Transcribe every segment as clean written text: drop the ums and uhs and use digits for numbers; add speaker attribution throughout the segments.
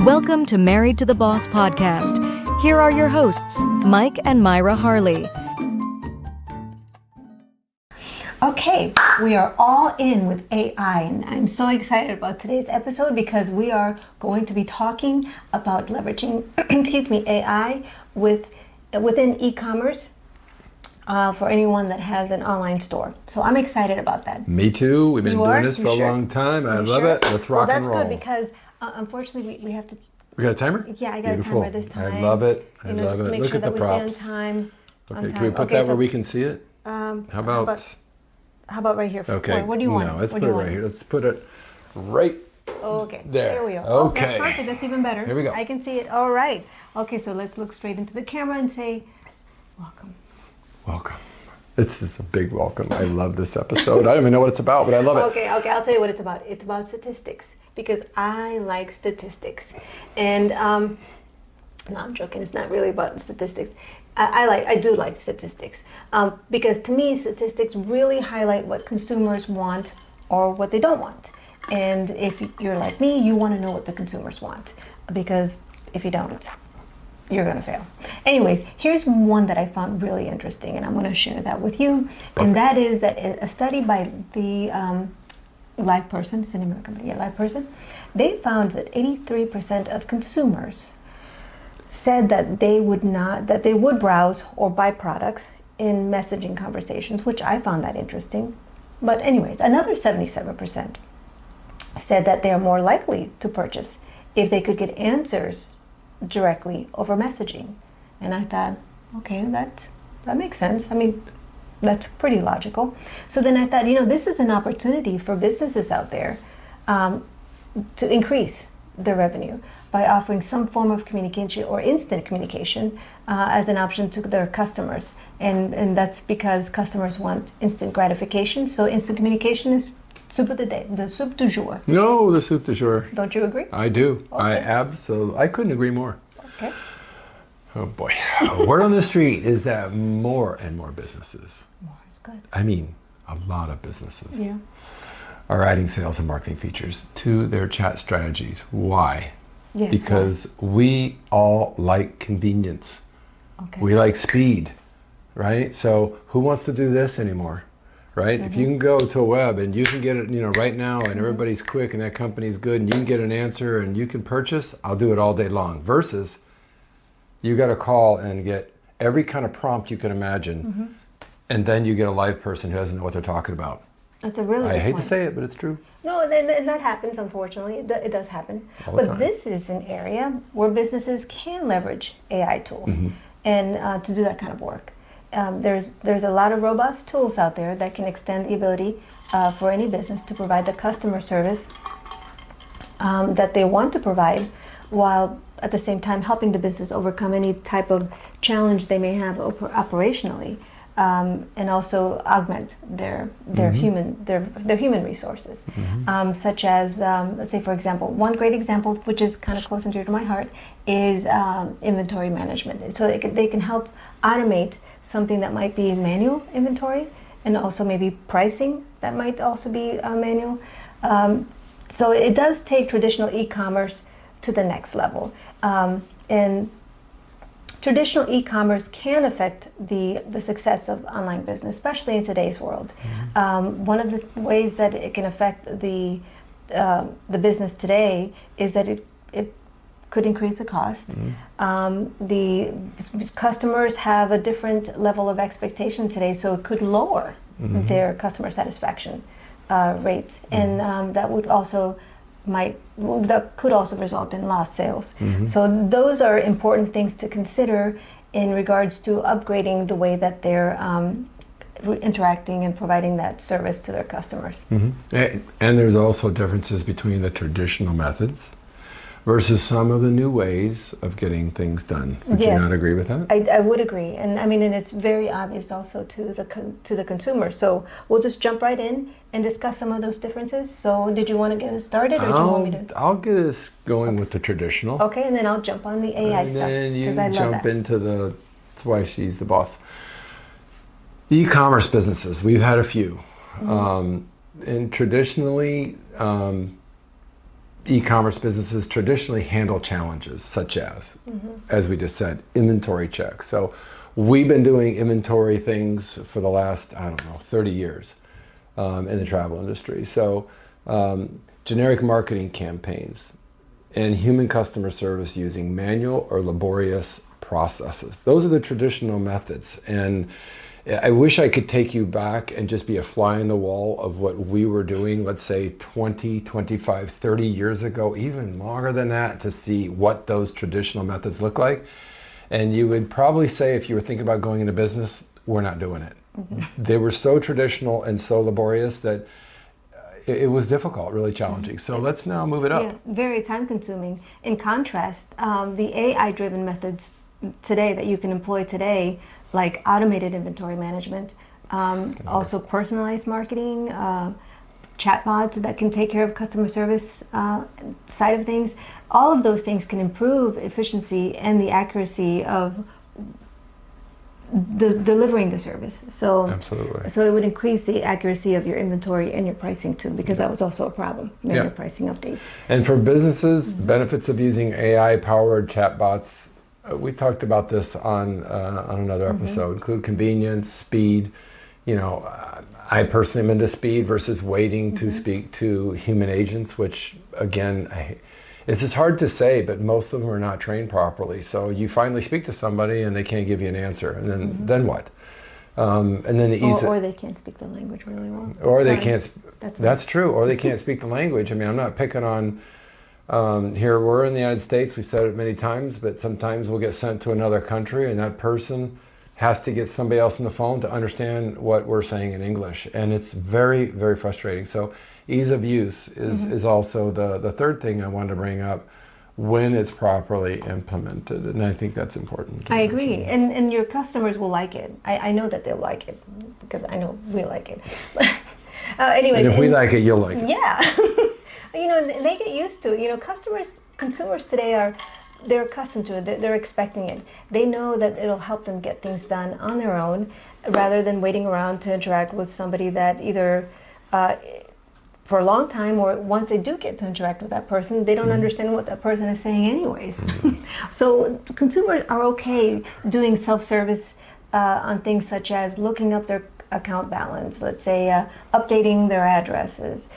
Speaker 1: Welcome to Married to the Boss podcast. Here are your hosts, Mike and Mayra Harley.
Speaker 2: Okay, we are all in with AI, and I'm so excited about today's episode because we are going to be talking about leveraging, AI within e-commerce for anyone that has an online store. So I'm excited about that.
Speaker 3: Me too. We've been doing this for a long time. I love it. Let's rock and roll.
Speaker 2: Well, that's good because unfortunately we have to.
Speaker 3: We got a timer?
Speaker 2: Yeah, I got a timer this time.
Speaker 3: I love it. I love
Speaker 2: just
Speaker 3: it.
Speaker 2: make
Speaker 3: Look
Speaker 2: sure
Speaker 3: at
Speaker 2: that
Speaker 3: the
Speaker 2: we
Speaker 3: props.
Speaker 2: stay on time.
Speaker 3: Okay, can we put that where we can see it? How
Speaker 2: about right here?
Speaker 3: Okay.
Speaker 2: What do you want?
Speaker 3: No, let's put it right here. Let's put it right
Speaker 2: okay.
Speaker 3: there.
Speaker 2: we go.
Speaker 3: Okay.
Speaker 2: Oh, that's perfect. That's even better.
Speaker 3: Here we go.
Speaker 2: I can see it. All right. Okay, so let's look straight into the camera and say, welcome.
Speaker 3: Welcome. It's just a big welcome. I love this episode. I don't even know what it's about, but I love it.
Speaker 2: Okay, I'll tell you what it's about. It's about statistics because I like statistics. And no, I'm joking. It's not really about statistics. I do like statistics because to me, statistics really highlight what consumers want or what they don't want. And if you're like me, you want to know what the consumers want because if you don't, you're going to fail. Anyways, here's one that I found really interesting, and I'm going to share that with you. Okay. And that is that a study by the Live Person, it's the name of the company, Live Person, they found that 83% of consumers said that they would browse or buy products in messaging conversations, which I found that interesting. But anyways, another 77% said that they are more likely to purchase if they could get answers directly over messaging. And I thought, okay, that makes sense. I mean, that's pretty logical. So then I thought, this is an opportunity for businesses out there to increase their revenue by offering some form of communication or instant communication as an option to their customers. And that's because customers want instant gratification. So instant communication is soup of the day, the soup du jour.
Speaker 3: No, the soup du jour.
Speaker 2: Don't you agree?
Speaker 3: I do.
Speaker 2: Okay.
Speaker 3: I couldn't agree more.
Speaker 2: Okay.
Speaker 3: Oh boy. Word on the street is that more and more businesses.
Speaker 2: More is good.
Speaker 3: I mean, a lot of businesses.
Speaker 2: Yeah.
Speaker 3: Are adding sales and marketing features to their chat strategies. Why?
Speaker 2: Yes,
Speaker 3: because we all like convenience.
Speaker 2: Okay.
Speaker 3: We like speed, right? So who wants to do this anymore, right?
Speaker 2: Mm-hmm.
Speaker 3: If you can go to a web and you can get it, right now, and everybody's quick and that company's good and you can get an answer and you can purchase, I'll do it all day long. Versus you got to call and get every kind of prompt you can imagine, and then you get a live person who doesn't know what they're talking about.
Speaker 2: That's a really good
Speaker 3: I hate
Speaker 2: point.
Speaker 3: to say it, but it's true.
Speaker 2: No, and that happens, unfortunately. It does happen. But this is an area where businesses can leverage AI tools and to do that kind of work. There's a lot of robust tools out there that can extend the ability for any business to provide the customer service that they want to provide, while at the same time helping the business overcome any type of challenge they may have operationally. And also augment their human resources, such as let's say, for example, one great example, which is kind of close and dear to my heart, is inventory management. So they can help automate something that might be manual inventory, and also maybe pricing that might also be manual. So it does take traditional e-commerce to the next level, and traditional e-commerce can affect the success of online business, especially in today's world. One of the ways that it can affect the business today is that it could increase the cost. The customers have a different level of expectation today, so it could lower their customer satisfaction rate, and that could also result in lost sales. So those are important things to consider in regards to upgrading the way that they're interacting and providing that service to their customers.
Speaker 3: And there's also differences between the traditional methods versus some of the new ways of getting things done. Would you not agree with that?
Speaker 2: I would agree, and I mean, and it's very obvious also to the consumer. So we'll just jump right in and discuss some of those differences. So did you want to get us started, or do you want me to?
Speaker 3: I'll get us going with the traditional.
Speaker 2: Okay, and then I'll jump on the AI stuff because I love that.
Speaker 3: And then you jump into that's why she's the boss. E-commerce businesses, we've had a few, and traditionally. e-commerce businesses traditionally handle challenges such as we just said, inventory checks. So we've been doing inventory things for the last, 30 years in the travel industry. So generic marketing campaigns and human customer service using manual or laborious processes. Those are the traditional methods. And I wish I could take you back and just be a fly in the wall of what we were doing, let's say 20, 25, 30 years ago, even longer than that, to see what those traditional methods look like. And you would probably say, if you were thinking about going into business, we're not doing it. They were so traditional and so laborious that it was difficult, really challenging. So let's now move it up.
Speaker 2: Yeah, very time consuming. In contrast, the AI-driven methods today that you can employ today, like automated inventory management, also personalized marketing, chatbots that can take care of customer service side of things. All of those things can improve efficiency and the accuracy of delivering the service. So
Speaker 3: absolutely.
Speaker 2: So it would increase the accuracy of your inventory and your pricing too, because that was also a problem in your pricing updates.
Speaker 3: And for businesses, the benefits of using AI-powered chatbots, we talked about this on another episode, include convenience, speed. I personally am into speed versus waiting to speak to human agents, which again, it's just hard to say, but most of them are not trained properly. So you finally speak to somebody and they can't give you an answer, and then what? And then the ease
Speaker 2: or they can't speak the language really well.
Speaker 3: Or they can't. That's true. Or they can't speak the language. I mean, I'm not picking on. Here we're in the United States, we've said it many times, but sometimes we'll get sent to another country and that person has to get somebody else on the phone to understand what we're saying in English. And it's very, very frustrating. So ease of use is also the third thing I wanted to bring up when it's properly implemented. And I think that's important.
Speaker 2: I agree. And your customers will like it. I know that they'll like it because I know we like it. Anyway.
Speaker 3: And if we like it, you'll like it.
Speaker 2: Yeah. They get used to it. Consumers today they're accustomed to it. They're expecting it. They know that it'll help them get things done on their own rather than waiting around to interact with somebody that either for a long time or once they do get to interact with that person, they don't understand what that person is saying anyways. So consumers are okay doing self-service on things such as looking up their account balance, let's say updating their addresses,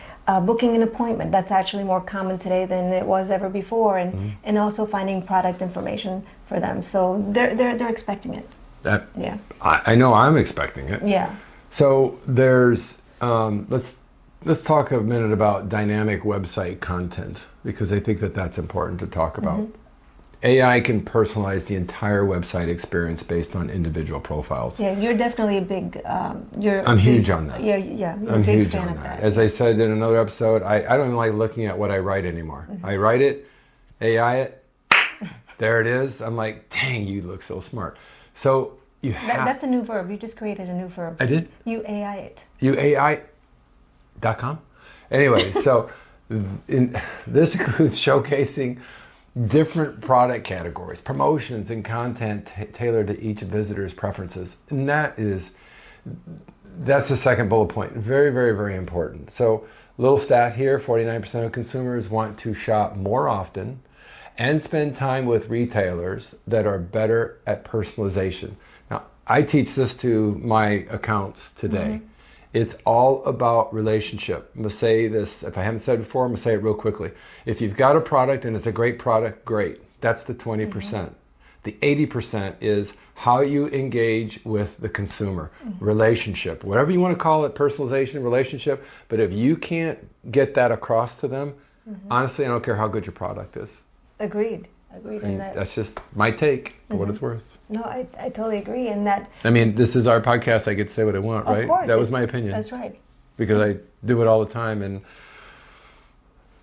Speaker 2: booking an appointment. That's actually more common today than it was ever before, and also finding product information for them. So they're expecting it.
Speaker 3: I know I'm expecting it.
Speaker 2: Yeah.
Speaker 3: So there's let's talk a minute about dynamic website content, because I think that's important to talk about. AI can personalize the entire website experience based on individual profiles.
Speaker 2: Yeah, you're definitely a big.
Speaker 3: I'm huge on that.
Speaker 2: Yeah. You're
Speaker 3: I'm
Speaker 2: a big
Speaker 3: huge
Speaker 2: fan
Speaker 3: on
Speaker 2: of
Speaker 3: that.
Speaker 2: that.
Speaker 3: As I said in another episode, I don't even like looking at what I write anymore. I write it, AI it, there it is. I'm like, dang, you look so smart. So you have.
Speaker 2: That's a new verb. You just created a new verb.
Speaker 3: I did.
Speaker 2: You AI it.
Speaker 3: You AI.com. Anyway, so this includes showcasing different product categories, promotions, and content tailored to each visitor's preferences. And that's the second bullet point. Very, very, very important. So, little stat here, 49% of consumers want to shop more often and spend time with retailers that are better at personalization. Now, I teach this to my accounts today. It's all about relationship. I'm going to say this, if I haven't said it before, I'm going to say it real quickly. If you've got a product and it's a great product, great. That's the 20%. The 80% is how you engage with the consumer. Relationship. Whatever you want to call it, personalization, relationship. But if you can't get that across to them, honestly, I don't care how good your product is.
Speaker 2: Agreed.
Speaker 3: And that's just my take for what it's worth.
Speaker 2: No, I totally agree. And that.
Speaker 3: I mean, this is our podcast. I get to say what I want, right?
Speaker 2: Of course.
Speaker 3: That was my opinion.
Speaker 2: That's right.
Speaker 3: Because I do it all the time, and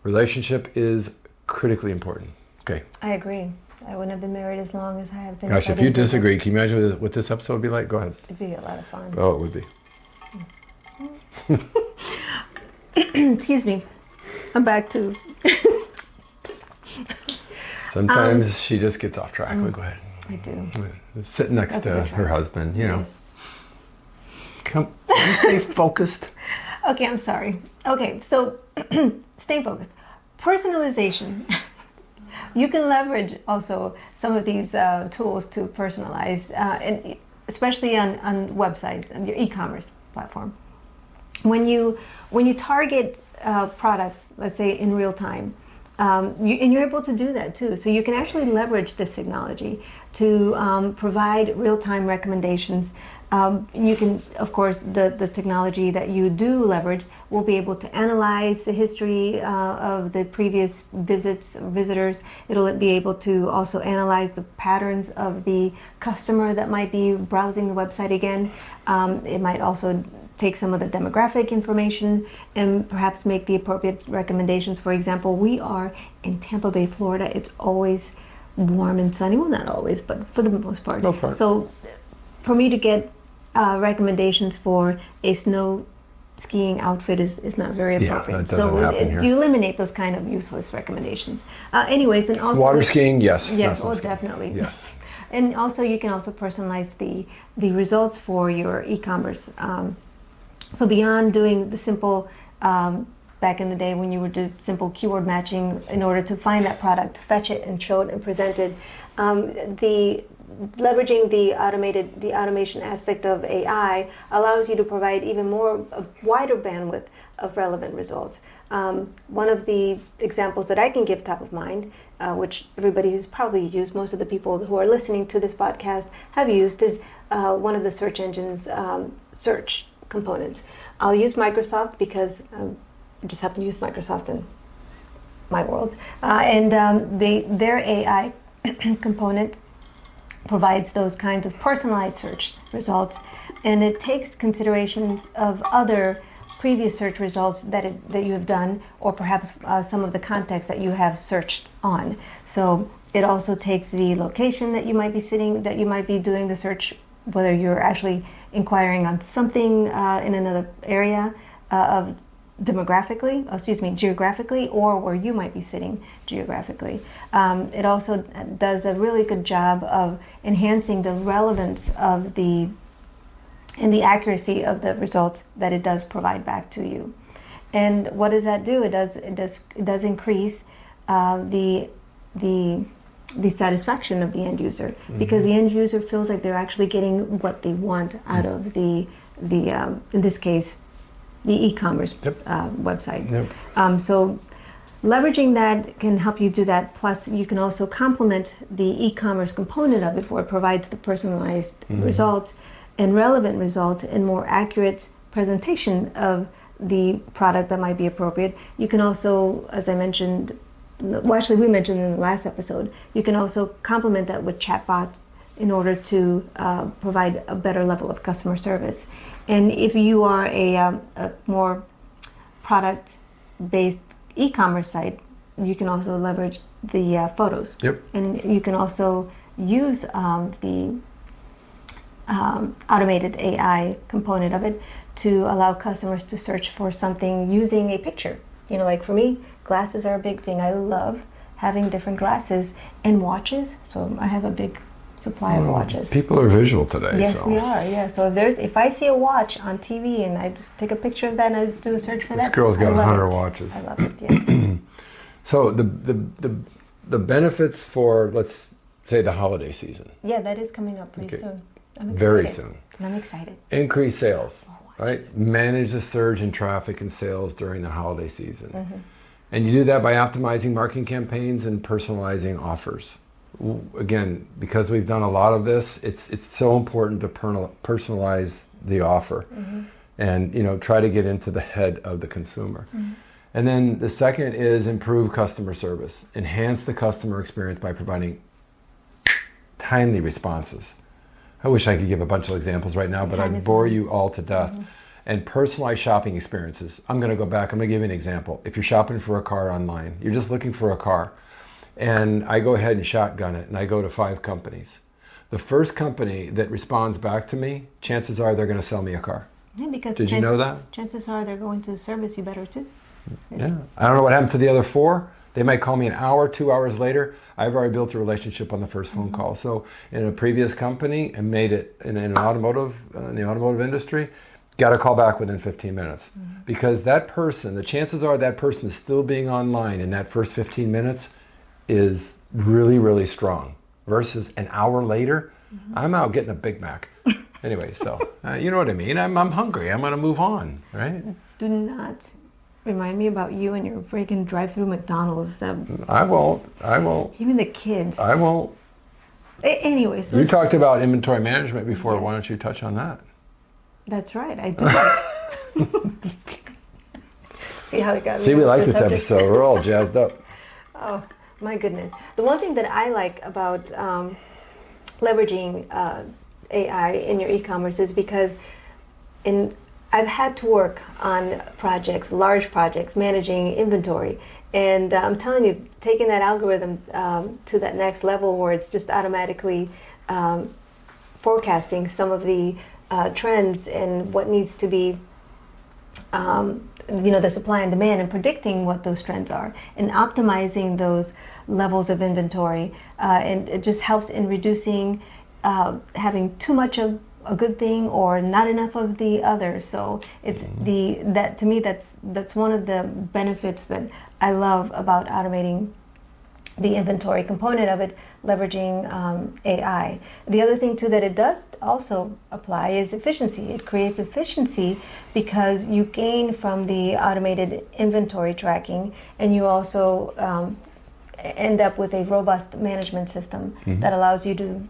Speaker 3: relationship is critically important. Okay.
Speaker 2: I agree. I wouldn't have been married as long as I have been.
Speaker 3: Gosh, if you disagree, can you imagine what this episode would be like? Go ahead.
Speaker 2: It'd be a lot of fun.
Speaker 3: Oh, it would be.
Speaker 2: Excuse me. I'm back to.
Speaker 3: Sometimes she just gets off track. Go ahead.
Speaker 2: I do.
Speaker 3: Sitting next to her husband,
Speaker 2: Yes.
Speaker 3: Come, you stay focused.
Speaker 2: Okay, I'm sorry. Okay, so stay focused. personalization. You can leverage also some of these tools to personalize, and especially on websites and your e-commerce platform. When you target products, let's say in real time, and you're able to do that too. So you can actually leverage this technology to provide real-time recommendations. You can, of course, the technology that you do leverage will be able to analyze the history of the previous visitors. It'll be able to also analyze the patterns of the customer that might be browsing the website again. It might also take some of the demographic information and perhaps make the appropriate recommendations. For example, we are in Tampa Bay, Florida. It's always warm and sunny. Well, not always, but for the most part. So for me to get recommendations for a snow skiing outfit is not very appropriate.
Speaker 3: That doesn't happen here.
Speaker 2: You eliminate those kind of useless recommendations. Anyways, and also
Speaker 3: water skiing, yes.
Speaker 2: Yes, definitely.
Speaker 3: Yes.
Speaker 2: And also you can also personalize the results for your e-commerce. So beyond doing the simple, back in the day when you would do simple keyword matching in order to find that product, fetch it and show it and present it, leveraging the automation aspect of AI allows you to provide even more, a wider bandwidth of relevant results. One of the examples that I can give top of mind, which everybody has probably used, most of the people who are listening to this podcast have used, is one of the search engines' search components. I'll use Microsoft because I just happen to use Microsoft in my world. Their AI component provides those kinds of personalized search results, and it takes considerations of other previous search results that you have done, or perhaps some of the context that you have searched on. So it also takes the location that you might be sitting, that you might be doing the search, whether you're actually inquiring on something in another area of geographically, or where you might be sitting geographically. It also does a really good job of enhancing the relevance of and the accuracy of the results that it does provide back to you. And what does that do? It does increase the satisfaction of the end user, because the end user feels like they're actually getting what they want out of the in this case, the e-commerce website. So leveraging that can help you do that. Plus, you can also complement the e-commerce component of it, where it provides the personalized results and relevant results and more accurate presentation of the product that might be appropriate. You can also, as I mentioned, well, actually we mentioned in the last episode, you can also complement that with chatbots in order to provide a better level of customer service. And if you are a more product-based e-commerce site, you can also leverage the photos. And you can also use the automated AI component of it to allow customers to search for something using a picture. You know, like for me, glasses are a big thing. I love having different glasses and watches, so I have a big supply of watches.
Speaker 3: People are visual today.
Speaker 2: Yes, we are. Yeah. So if I see a watch on TV and I just take a picture of that and I do a search for that,
Speaker 3: this girl's got 100 watches.
Speaker 2: I love it. Yes.
Speaker 3: So the benefits for, let's say, the holiday season.
Speaker 2: Yeah, that is coming up pretty soon. I'm excited.
Speaker 3: Very soon.
Speaker 2: I'm excited.
Speaker 3: Increase sales. Right? Manage the surge in traffic and sales during the holiday season. And you do that by optimizing marketing campaigns and personalizing offers. Again, because we've done a lot of this, it's so important to personalize the offer and try to get into the head of the consumer. And then the second is improve customer service. Enhance the customer experience by providing timely responses. I wish I could give a bunch of examples right now, but I'd bore you all to death. And personalized shopping experiences. I'm going to go back. I'm going to give you an example. If you're shopping for a car online, you're just looking for a car, and I go ahead and shotgun it, and I go to 5 companies. The first company that responds back to me, chances are they're going to sell me a car.
Speaker 2: Yeah, because
Speaker 3: Did you know that?
Speaker 2: Chances are they're going to service you better too.
Speaker 3: Yeah. I don't know what happened to the other 4. They might call me an hour, 2 hours later. I've already built a relationship on the first phone call. So in a previous company and made it in the automotive industry, got to call back within 15 minutes. Because that person, the chances are that person is still being online in that first 15 minutes is really, really strong. Versus an hour later, I'm out getting a Big Mac. Anyway, so you know what I mean. I'm hungry. I'm going to move on, right?
Speaker 2: Do not remind me about you and your freaking drive-through McDonald's.
Speaker 3: I won't.
Speaker 2: Even the kids.
Speaker 3: I won't.
Speaker 2: Anyways.
Speaker 3: You talked about inventory management before.
Speaker 2: Yes.
Speaker 3: Why don't you touch on that?
Speaker 2: That's right. I do. See how it got me.
Speaker 3: See, we like this
Speaker 2: subject?
Speaker 3: episode. We're all jazzed up.
Speaker 2: Oh, my goodness. The one thing that I like about leveraging AI in your e-commerce is because I've had to work on projects, large projects, managing inventory. And I'm telling you, taking that algorithm to that next level where it's just automatically forecasting some of the trends and what needs to be, the supply and demand, and predicting what those trends are and optimizing those levels of inventory. And it just helps in reducing having too much of a good thing or not enough of the other. So it's to me that's one of the benefits that I love about automating the inventory component of it, leveraging AI. The other thing too that it does also apply is efficiency. It creates efficiency because you gain from the automated inventory tracking, and you also end up with a robust management system that allows you to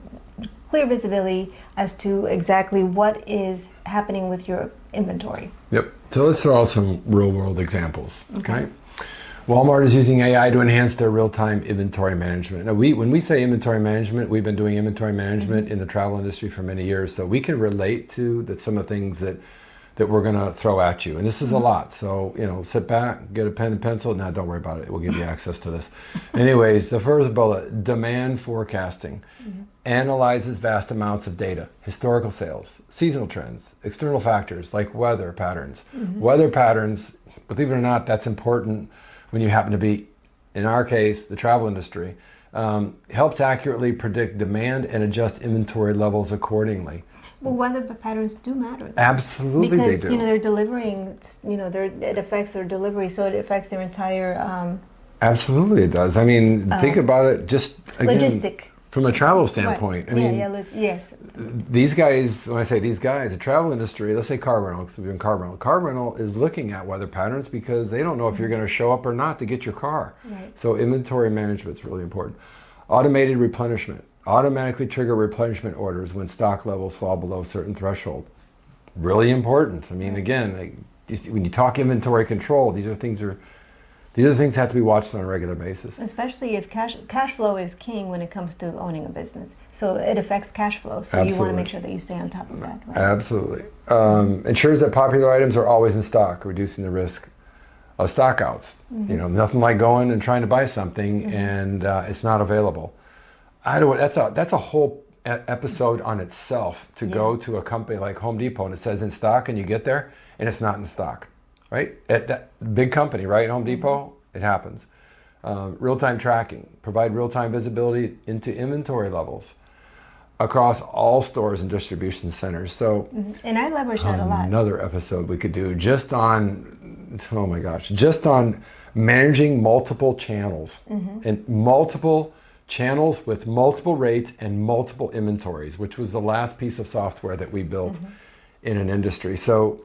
Speaker 2: clear visibility as to exactly what is happening with your inventory.
Speaker 3: Yep. So let's throw out some real world examples. Okay. Walmart is using AI to enhance their real-time inventory management. Now, when we say inventory management, we've been doing inventory management in the travel industry for many years, so we can relate to some of the things that we're going to throw at you. And this is a lot. So, sit back, get a pen and pencil. No, don't worry about it. We'll give you access to this. Anyways, the first bullet, demand forecasting. Analyzes vast amounts of data, historical sales, seasonal trends, external factors like weather patterns. Weather patterns, believe it or not, that's important when you happen to be, in our case, the travel industry. Helps accurately predict demand and adjust inventory levels accordingly.
Speaker 2: Well, weather patterns do matter, though.
Speaker 3: Absolutely,
Speaker 2: because,
Speaker 3: they do.
Speaker 2: They're delivering, it affects their delivery, so it affects their entire...
Speaker 3: Absolutely, it does. I mean, think about it just, again,
Speaker 2: logistic.
Speaker 3: From a travel standpoint.
Speaker 2: Right. Yes.
Speaker 3: These guys, when I say these guys, the travel industry, let's say car rental, because we're doing car rental. Car rental is looking at weather patterns because they don't know if you're going to show up or not to get your car.
Speaker 2: Right.
Speaker 3: So inventory management is really important. Automated replenishment. Automatically trigger replenishment orders when stock levels fall below a certain threshold. Really important. I mean, again, when you talk inventory control, these are things that have to be watched on a regular basis.
Speaker 2: Especially if cash flow is king when it comes to owning a business. So it affects cash flow. So
Speaker 3: Absolutely.
Speaker 2: You want to make sure that you stay on top of that. Right?
Speaker 3: Absolutely. Ensures that popular items are always in stock, reducing the risk of stockouts. Nothing like going and trying to buy something and it's not available. That's a whole episode on itself to go to a company like Home Depot and it says in stock and you get there and it's not in stock. Right? At that big company, right? Home Depot, it happens. Real-time tracking, provide real-time visibility into inventory levels across all stores and distribution centers. So,
Speaker 2: and I leverage that a lot.
Speaker 3: Another episode we could do just on managing multiple channels and multiple channels with multiple rates and multiple inventories, which was the last piece of software that we built in an industry. So,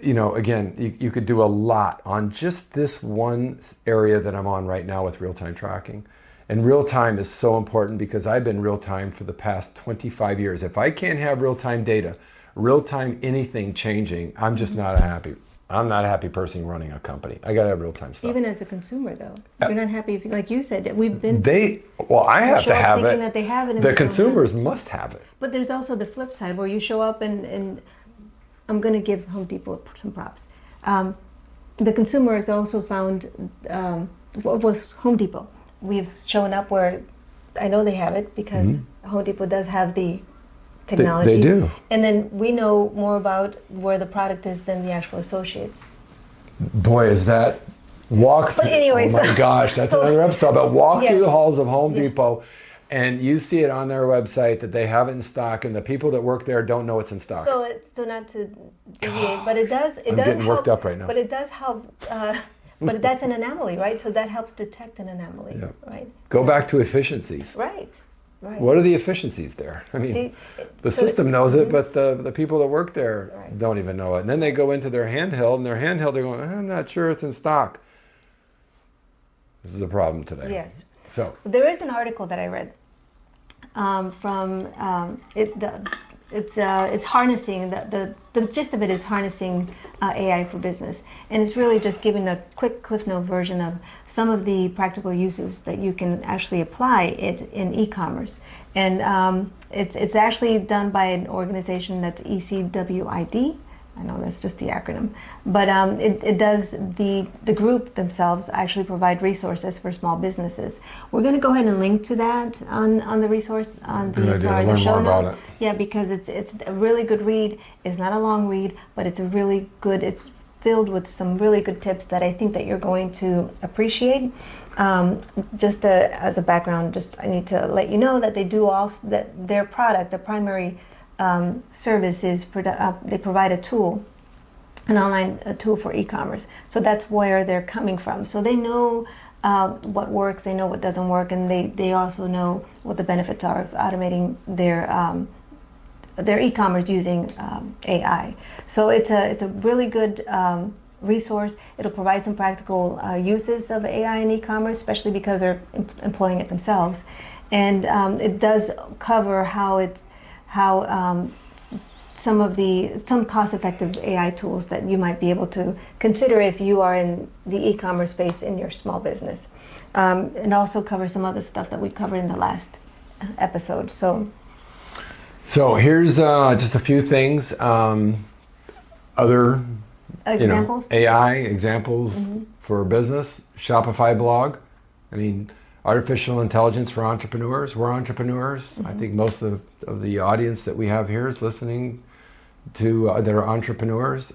Speaker 3: again, you could do a lot on just this one area that I'm on right now with real-time tracking. And real-time is so important because I've been real-time for the past 25 years. If I can't have real-time data, real-time anything changing, I'm just not a happy person running a company. I got to have real-time stuff.
Speaker 2: Even as a consumer, though. You're not happy if, like you said, we've been...
Speaker 3: I have to have it.
Speaker 2: That they have it and
Speaker 3: the consumers must have it.
Speaker 2: But there's also the flip side where you show up and I'm going to give Home Depot some props. The consumer has also found, was Home Depot. We've shown up where I know they have it because Home Depot does have the technology.
Speaker 3: They do.
Speaker 2: And then we know more about where the product is than the actual associates.
Speaker 3: Boy, is that walk through.
Speaker 2: But anyway,
Speaker 3: oh my gosh, that's another episode about walk through the halls of Home Depot. and you see it on their website that they have it in stock, and the people that work there don't know it's in stock.
Speaker 2: So not to deviate, but it does
Speaker 3: I'm
Speaker 2: does
Speaker 3: getting
Speaker 2: help,
Speaker 3: worked up right now.
Speaker 2: But it does help. But that's an anomaly, right? So that helps detect an anomaly, right?
Speaker 3: Go back to efficiencies.
Speaker 2: Right. Right.
Speaker 3: What are the efficiencies there? I mean, the system knows it, but the people that work there don't even know it. And then they go into their handheld, and their handheld, they're going, I'm not sure it's in stock. This is a problem today.
Speaker 2: Yes.
Speaker 3: So
Speaker 2: there is an article that I read it's harnessing the gist of it is harnessing AI for business, and it's really just giving a quick cliff note version of some of the practical uses that you can actually apply it in e-commerce. And it's actually done by an organization that's ECWID. I know that's just the acronym, but it does, the group themselves actually provide resources for small businesses. We're going to go ahead and link to that on the resource, on the show notes. Yeah, because it's a really good read. It's not a long read, but it's it's filled with some really good tips that I think that you're going to appreciate. Just as a background, I need to let you know that they do also, that their product, the primary service is they provide a tool, an online tool for e-commerce. So that's where they're coming from. So they know what works, they know what doesn't work, and they also know what the benefits are of automating their e-commerce using AI. So it's a really good resource. It'll provide some practical uses of AI in e-commerce, especially because they're employing it themselves. And it does cover how some cost-effective AI tools that you might be able to consider if you are in the e-commerce space in your small business. And also cover some other stuff that we covered in the last episode.
Speaker 3: So here's just a few things. Other
Speaker 2: examples?
Speaker 3: AI examples for business. Shopify blog. I mean, artificial intelligence for entrepreneurs. We're entrepreneurs. I think most of the audience that we have here is listening to that are entrepreneurs.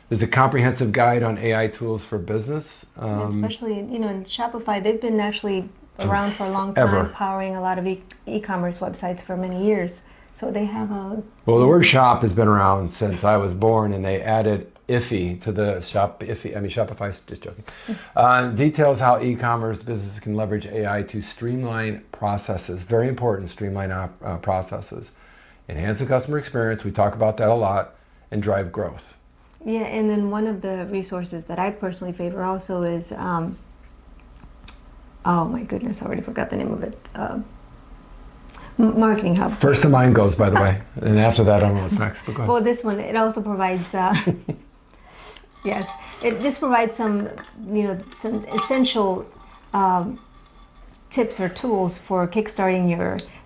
Speaker 3: There's a comprehensive guide on AI tools for business.
Speaker 2: Especially, in Shopify, they've been actually around for a long time, powering a lot of e-commerce websites for many years. So they have a...
Speaker 3: Well, the word shop has been around since I was born, and they added iffy to the shop. Shopify's just joking. Details how e-commerce businesses can leverage AI to streamline processes. Very important, streamline processes. Enhance the customer experience. We talk about that a lot, and drive growth.
Speaker 2: Yeah, and then one of the resources that I personally favor also is, oh my goodness, I already forgot the name of it. Marketing Hub.
Speaker 3: First to mind goes, by the way, and after that, I don't know what's next. But go ahead.
Speaker 2: Well, this one, it also provides. Yes, it just provides some essential tips or tools for kickstarting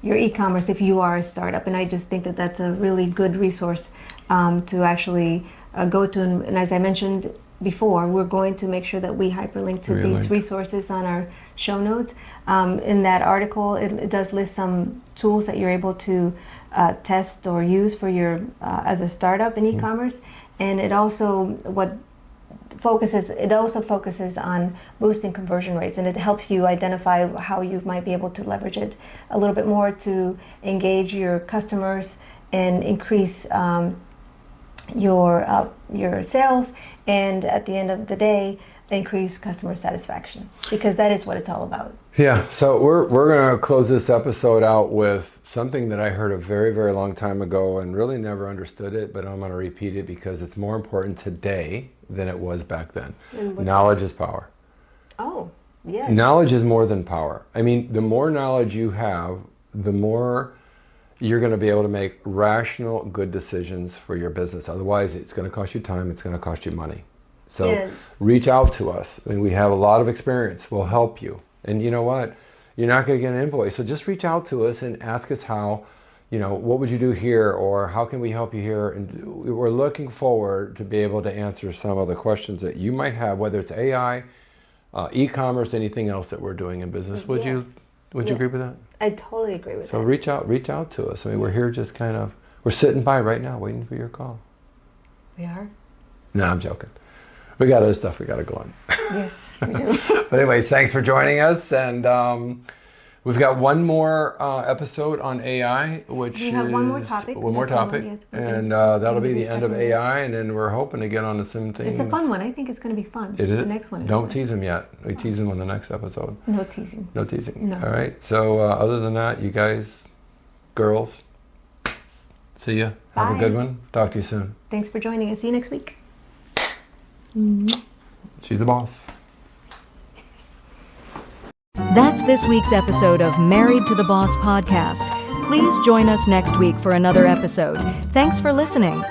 Speaker 2: your e-commerce if you are a startup, and I just think that that's a really good resource to actually go to. And as I mentioned before, we're going to make sure that we hyperlink to these resources on our show notes. In that article, it does list some tools that you're able to test or use for your as a startup in e-commerce, and it also focuses on boosting conversion rates, and it helps you identify how you might be able to leverage it a little bit more to engage your customers and increase your sales, and at the end of the day, increase customer satisfaction, because that is what it's all about.
Speaker 3: Yeah, so we're going to close this episode out with something that I heard a very, very long time ago and really never understood it, but I'm going to repeat it because it's more important today than it was back then. Knowledge is power.
Speaker 2: Oh, yes.
Speaker 3: Knowledge is more than power. I mean, the more knowledge you have, the more you're going to be able to make rational, good decisions for your business. Otherwise, it's going to cost you time, it's going to cost you money. So reach out to us. I mean, we have a lot of experience. We'll help you. And you know what? You're not going to get an invoice. So just reach out to us and ask us how, what would you do here, or how can we help you here? And we're looking forward to be able to answer some of the questions that you might have, whether it's AI, e-commerce, anything else that we're doing in business. Would you agree with that?
Speaker 2: I totally agree with that.
Speaker 3: So reach out to us. I mean, we're here just we're sitting by right now waiting for your call.
Speaker 2: We are?
Speaker 3: No, I'm joking. We got other stuff we got to go on.
Speaker 2: Yes, we do.
Speaker 3: But anyways, thanks for joining us, and We've got one more episode on AI, which
Speaker 2: We have
Speaker 3: is
Speaker 2: one more topic.
Speaker 3: one more
Speaker 2: That's one
Speaker 3: topic,
Speaker 2: more, yes,
Speaker 3: and that'll be the end of
Speaker 2: discussing it.
Speaker 3: AI, and then we're hoping to get on to some things.
Speaker 2: It's a fun one. I think it's going to be fun.
Speaker 3: It is.
Speaker 2: The next one is
Speaker 3: Don't
Speaker 2: fun.
Speaker 3: tease him yet. We tease him on the next episode.
Speaker 2: No teasing.
Speaker 3: No teasing.
Speaker 2: No.
Speaker 3: All right. So other than that, you guys, girls, see ya. Have a
Speaker 2: Bye.
Speaker 3: good one. Talk to you soon.
Speaker 2: Thanks for joining us. See you next week.
Speaker 3: She's the boss.
Speaker 1: That's this week's episode of Married to the Boss podcast. Please join us next week for another episode. Thanks for listening.